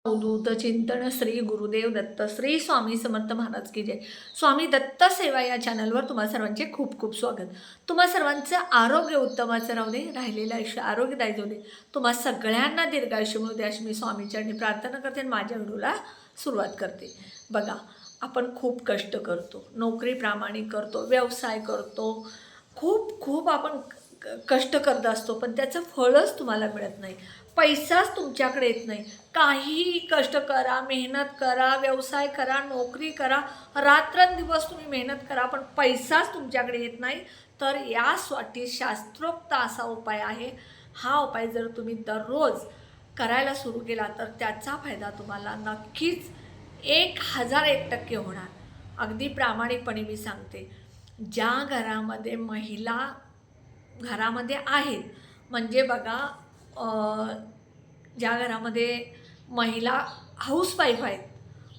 अवधूत चिंतन श्री गुरुदेव दत्त श्री स्वामी समर्थ महाराज की जय। स्वामी दत्त सेवा या चॅनलवर तुम्हा सर्वांचे खूप खूप स्वागत। तुम्हा सर्वांचं आरोग्य उत्तमाचं राहू दे, राहिलेलं आयुष्य आरोग्यदायी जाऊ दे, तुम्हा सगळ्यांना दीर्घायुष्य मिळू दे अशी मी स्वामीचरणी प्रार्थना करते आणि माझ्या व्हिडिओला सुरुवात करते। बघा, आपण खूप कष्ट करतो, नोकरी प्रामाणिक करतो, व्यवसाय करतो, खूप खूप आपण कष्ट करत असतो, पण त्याचं फळच तुम्हाला मिळत नाही, पैसाच तुमच्याकडे येत नाही। काही कष्ट करा, मेहनत करा, व्यवसाय करा, नोकरी करा, रात्रंदिवस तुम्ही मेहनत करा, पण पैसाच तुमच्याकडे येत नाही। तर यासाठी शास्त्रोक्त असा उपाय आहे। हा उपाय जर तुम्ही दररोज करायला सुरू केला तर त्याचा फायदा तुम्हाला नक्कीच 1001% होणार। अगदी प्रामाणिकपणे मी सांगते, ज्या घरामध्ये महिला घरामध्ये आहेत, म्हणजे बघा, ज्या घरामध्ये महिला हाऊसवाईफ आहेत,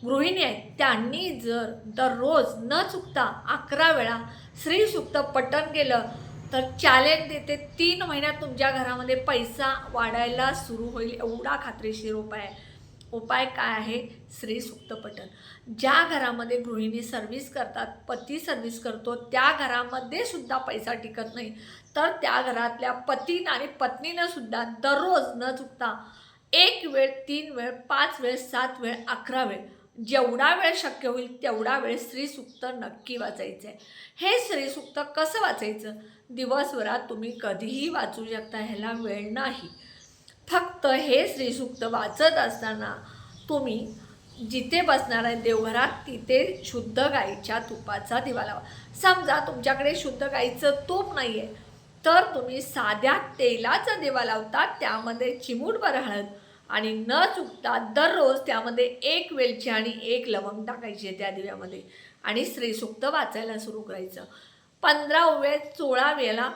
गृहिणी आहेत, त्यांनी जर दररोज न चुकता 11 वेळा श्री सूक्त पठण केलं तर चॅलेंज देते, 3 महिन्यात तुमच्या घरामध्ये पैसा वाढायला सुरू होईल, एवढा खात्रीशीर उपाय आहे। उपाय काय आहे? श्री सूक्त पठण। ज्या घरामध्ये गृहिणी सर्व्हिस करतात, पती सर्व्हिस करतो, त्या घरामध्ये सुद्धा पैसा टिकत नाही, तर त्या घरातल्या पतीनं आणि पत्नीनं सुद्धा दररोज न चुकता 1 वेळ, 3 वेळ, 5 वेळ, 7 वेळ, 11 वेळ, जेवढा वेळ शक्य होईल तेवढा वेळ श्री सूक्त नक्की वाचायचं आहे। हे श्री सूक्त कसं वाचायचं? दिवसभरात तुम्ही कधीही वाचू शकता, ह्याला वेळ नाही। फक्त हे श्री सूक्त वाचत असताना तुम्ही जिथे बसणार आहे देवघरात, तिथे शुद्ध गाईच्या तुपाचा दिवा लावा। समजा तुमच्याकडे शुद्ध गाईचं तूप नाही आहे, तर तुम्ही साध्या तेलाचा दिवा लावता, त्यामध्ये चिमूटभर हळद आणि न चुकता दररोज त्यामध्ये 1 वेलची आणि 1 लवंग टाकायची आहे त्या दिव्यामध्ये, आणि श्री सूक्त वाचायला सुरू करायचं। 15 वेळ 16 वेळेला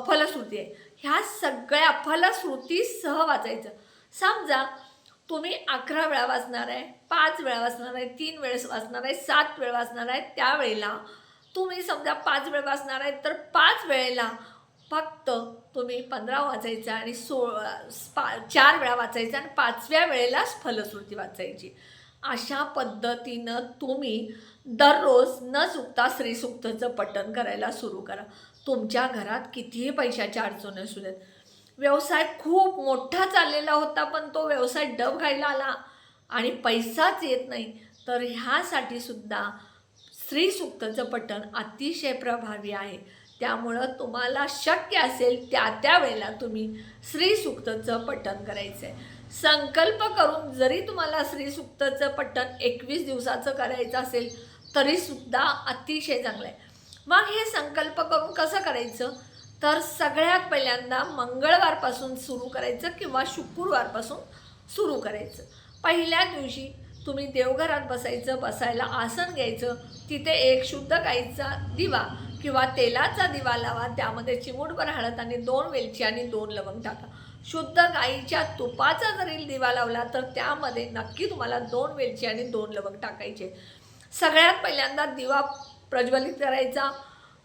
फलश्रुती आहे, ह्या सगळ्या फलश्रुतीसह वाचायचं। समजा तुम्ही 11 वेळा वाचणार आहे, 5 वेळा वाचणार आहे, 3 वेळेस वाचणार आहे, 7 वेळ वाचणार आहे, त्यावेळेला तुम्ही समजा 5 वेळ वाचणार आहे तर 5 वेळेला फक्त तुम्ही 15 वाचायचं आणि 4 वेळा वाचायचं आणि 5व्या वेळेलाच फलश्रुती वाचायची। अशा पद्धतीनं तुम्ही दररोज न चुकता श्री सूक्तचं पठण करायला सुरू करा। तुमच्या घरात कितीही पैशाची अडचण असू देत, व्यवसाय खूप मोठा चाललेला होता पण तो व्यवसाय डबघाईला आला आणि पैसाच येत नाही, तर ह्यासाठी सुद्धा श्री सूक्तचं पठण अतिशय प्रभावी आहे। त्यामुळं तुम्हाला शक्य असेल त्या वेळेला तुम्ही श्री सूक्तचं पठण करायचं आहे। संकल्प करून जरी तुम्हाला श्री सूक्तचं पठण 21 दिवसाचं करायचं असेल तरीसुद्धा अतिशय चांगलं आहे। मग हे संकल्प करून कसं करायचं? तर सगळ्यात पहिल्यांदा मंगळवारपासून सुरू करायचं किंवा शुक्रवारपासून सुरू करायचं। पहिल्या दिवशी तुम्ही देवघरात बसायचं, बसायला आसन घ्यायचं, तिथे 1 शुद्ध गाईचा दिवा किंवा तेलाचा दिवा लावा, त्यामध्ये चिमूटभर हळद आणि 2 वेलची आणि 2 लवंग टाका। शुद्ध गाईच्या तुपाचा जरी दिवा लावला तर त्यामध्ये नक्की तुम्हाला 2 वेलची आणि 2 लवंग टाकायचे। सगळ्यात पहिल्यांदा दिवा प्रज्वलित करायचा,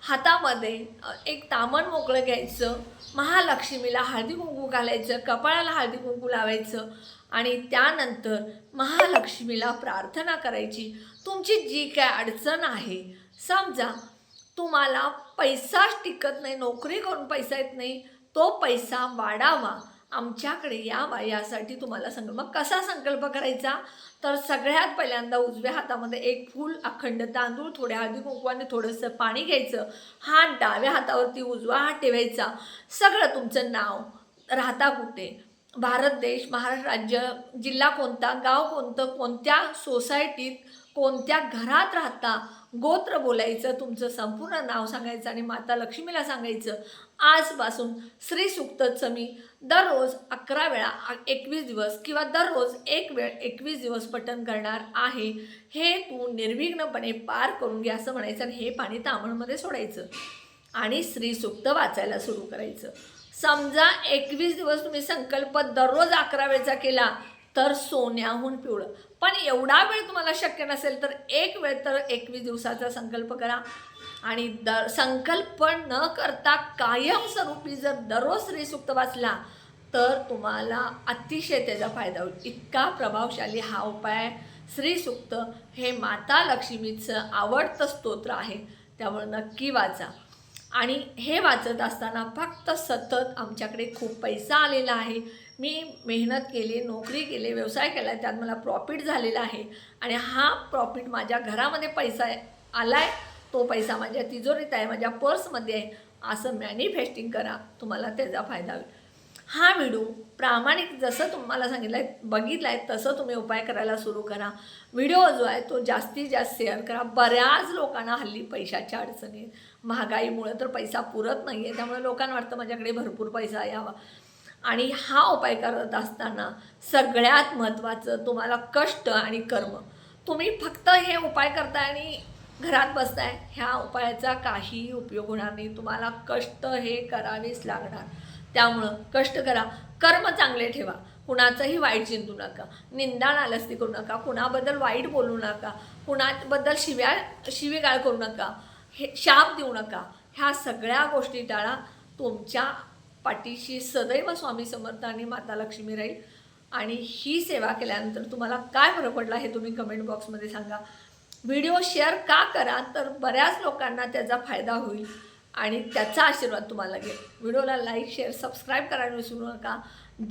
हातामध्ये एक तामण मोकळं घ्यायचं, महालक्ष्मीला हळदी कुंकू घालायचं, कपाळाला हळदी कुंकू लावायचं आणि त्यानंतर महालक्ष्मीला प्रार्थना करायची। तुमची जी काय अडचण आहे, समजा तुम्हाला पैसाच टिकत नाही, नोकरी करून पैसा येत नाही, तो पैसा वाढावा, आमच्याकडे यावा, यासाठी तुम्हाला मग कसा संकल्प करायचा? तर सगळ्यात पहिल्यांदा उजव्या हातामध्ये 1 फूल अखंड तांदूळ, थोड्या हळदी कुंकवाने थोडंसं पाणी घ्यायचं, हात डाव्या हातावरती उजवा हात ठेवायचा, सगळं तुमचं नाव, राहता कुठे, भारत देश, महाराष्ट्र राज्य, जिल्हा कोणता, गाव कोणतं, कोणत्या सोसायटीत, कोणत्या घरात राहता, गोत्र बोलायचं, तुमचं संपूर्ण नाव सांगायचं आणि माता लक्ष्मीला सांगायचं, आजपासून श्री सूक्तचं मी दररोज 11 वेळा 21 दिवस किंवा दररोज 1 वेळ 21 दिवस पठण करणार आहे, हे तू निर्विघ्नपणे पार करून घे असं म्हणायचं आणि हे पाणी तांबणमध्ये सोडायचं आणि श्री सूक्त वाचायला सुरू करायचं। समजा 21 दिवस तुम्ही संकल्प दररोज 11 वेळचा केला तर सोन्याहून पिवळं, पण एवढा वेळ तुम्हाला शक्य नसेल तर 1 वेळ तर 21 दिवसाचा संकल्प करा आणि संकल्प न करता कायमस्वरूपी जर दररोज श्री सूक्त वाचला तर तुम्हाला अतिशय त्याचा फायदा होईल. इतका प्रभावशाली हा उपाय आहे. श्री सूक्त हे माता लक्ष्मीचं आवडतं स्तोत्र आहे, त्यामुळे नक्की वाचा. आणि हे वाचत असताना फक्त सतत आमच्याकडे खूप पैसा आलेला आहे, मी मेहनत केली, नोकरी केली, व्यवसाय केला आहे, त्यात मला प्रॉफिट झालेला आहे आणि हा प्रॉफिट माझ्या घरामध्ये पैसा आला आहे, तो पैसा माझ्या तिजोरीत आहे, माझ्या पर्समध्ये आहे, असं मॅनिफेस्टिंग करा, तुम्हाला त्याचा फायदा होईल. हा व्हिडिओ प्रामाणिक जसं तुम्हाला सांगितलं आहे बघितला आहे तसं तुम्ही उपाय करायला सुरू करा. व्हिडिओ जो आहे तो जास्तीत जास्त शेअर करा. बऱ्याच लोकांना हल्ली पैशाच्या अडचणी, महागाईमुळे तर पैसा पुरत नाही आहे, त्यामुळे लोकांना वाटतं माझ्याकडे भरपूर पैसा यावा. आणि हा उपाय करत असताना सगळ्यात महत्त्वाचं तुम्हाला कष्ट आणि कर्म. तुम्ही फक्त हे उपाय करताय आणि घरात बसताय, ह्या उपायाचा काहीही उपयोग होणार नाही. तुम्हाला कष्ट हे करावेच लागणार. त्यामुळं कष्ट करा, कर्म चांगले ठेवा, कुणाचंही वाईट चिंतू नका, निंदा नालस्ती करू नका, कुणाबद्दल वाईट बोलू नका, कुणाबद्दल शिवीगाळ करू नका, हे शाप देऊ नका. ह्या सगळ्या गोष्टी टाळा. तुमच्या पाठीशी सदैव स्वामी समर्थ आणि माता लक्ष्मी राहील. आणि ही सेवा केल्यानंतर तुम्हाला काय फरक पडला हे तुम्ही कमेंट बॉक्समध्ये सांगा. व्हिडिओ शेअर का करा, तर बऱ्याच लोकांना त्याचा फायदा होईल आणि त्याचा आशीर्वाद तुम्हाला घेईल. व्हिडिओला लाईक, शेअर, सबस्क्राईब करायला विसरू नका.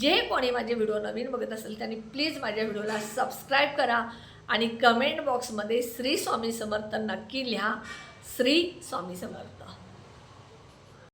जे कोणी माझे व्हिडिओ नवीन बघत असेल त्यांनी प्लीज माझ्या व्हिडिओला सबस्क्राईब करा आणि कमेंट बॉक्समध्ये श्री स्वामी समर्थ नक्की लिहा. श्री स्वामी समर्थ.